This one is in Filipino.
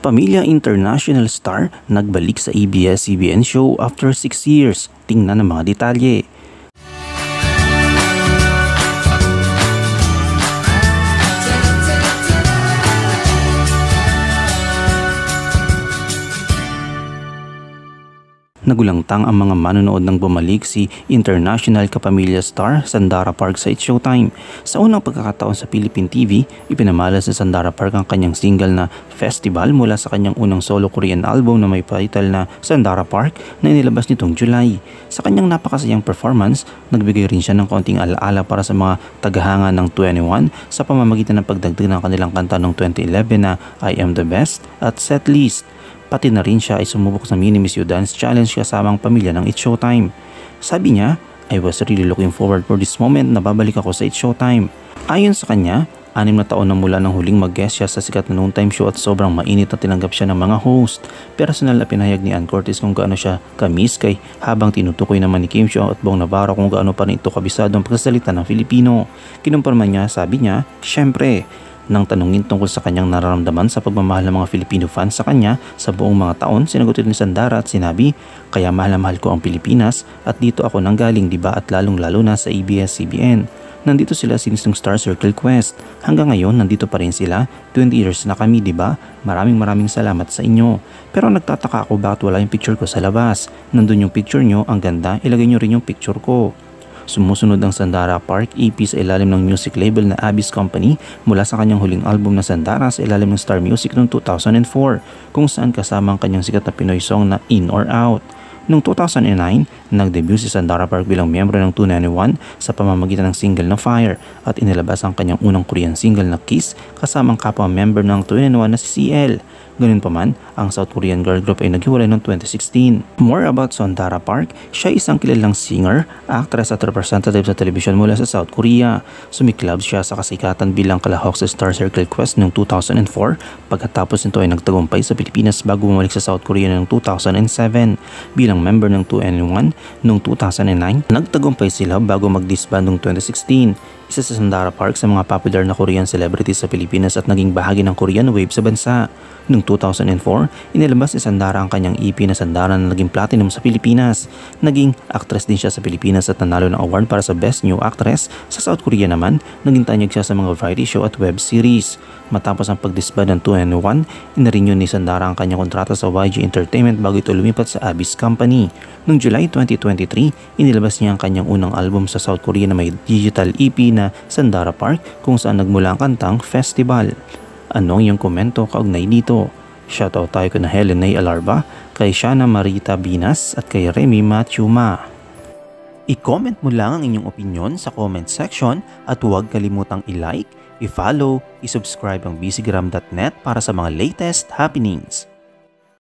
Kapamilya International Star nagbalik sa ABS-CBN show after 6 years. Tingnan ang mga detalye. Nagulangtang ang mga manonood nang bumalik si International Kapamilya Star Sandara Park sa It's Showtime. Sa unang pagkakataon sa Philippine TV, ipinamalas sa Sandara Park ang kanyang single na Festival mula sa kanyang unang solo Korean album na may title na Sandara Park na inilabas nitong July. Sa kanyang napakasayang performance, nagbigay rin siya ng konting alaala para sa mga tagahanga ng 21 sa pamamagitan ng pagdagdag ng kanilang kanta noong 2011 na I Am The Best at Setlist. Pati na rin siya ay sumubok sa Mini Miss You Dance Challenge kasama ang pamilya ng It's Showtime. Sabi niya, I was really looking forward for this moment na babalik ako sa It's Showtime. Ayon sa kanya, 6 na taon na mula nang huling mag-guest siya sa sikat na noontime show at sobrang mainit na tinanggap siya ng mga host. Personal na pinahayag ni Ann Curtis kung gaano siya ka-miss kay habang tinutukoy naman ni Kim Chiu at Bong Navarro kung gaano pa rin ito kabisado ang pagsasalita ng Filipino. Kinumpirma niya, sabi niya, syempre, nang tanungin tungkol sa kanyang nararamdaman sa pagmamahal ng mga Filipino fans sa kanya sa buong mga taon, sinagot ni Sandara at sinabi, kaya mahal na mahal ko ang Pilipinas at dito ako nanggaling, diba, at lalong lalo na sa ABS-CBN. Nandito sila since nung Star Circle Quest. Hanggang ngayon, nandito pa rin sila. 20 years na kami, diba? Maraming salamat sa inyo. Pero nagtataka ako bakit wala yung picture ko sa labas. Nandun yung picture nyo, ang ganda, ilagay nyo rin yung picture ko. Sumusunod ang Sandara Park EP sa ilalim ng music label na Abyss Company mula sa kanyang huling album na Sandara sa ilalim ng Star Music noong 2004 kung saan kasama ang kanyang sikat na Pinoy song na In or Out. Noong 2009, nag-debut si Sandara Park bilang miyembro ng 2NE1 sa pamamagitan ng single na Fire at inilabas ang kanyang unang Korean single na Kiss kasama ang kapwa-member ng 2NE1 na si CL. Ganun pa man, ang South Korean girl group ay naghiwalay noong 2016. More about Sandara Park, siya isang kilalang singer, actress at representative sa telebisyon mula sa South Korea. Sumiklab siya sa kasikatan bilang kalahok sa Star Circle Quest noong 2004 pagkatapos nito ay nagtagumpay sa Pilipinas bago bumalik sa South Korea noong 2007. Bilang member ng 2NE1 noong 2009, nagtagumpay sila bago mag-disband noong 2016. Isa sa Sandara Park sa mga popular na Korean celebrities sa Pilipinas at naging bahagi ng Korean wave sa bansa. Noong 2004, inilabas ni Sandara ang kanyang EP na Sandara na naging platinum sa Pilipinas. Naging actress din siya sa Pilipinas at nanalo ng award para sa Best New Actress. Sa South Korea naman, naging tanyag siya sa mga variety show at web series. Matapos ang pag-disband ng 2NE1, inarenew ni Sandara ang kanyang kontrata sa YG Entertainment bago ito lumipat sa Abyss Company. Noong July 2023, inilabas niya ang kanyang unang album sa South Korea na may digital EP na Sandara Park kung saan nagmula ang kantang Festival. Anong iyong komento kaugnay dito? Shoutout tayo kay Helen Nay Alarba, kay Shana Marita Binas at kay Remy Matthew Ma. I-comment mo lang ang inyong opinion sa comment section at huwag kalimutang i-like, i-follow, i-subscribe ang bcgram.net para sa mga latest happenings.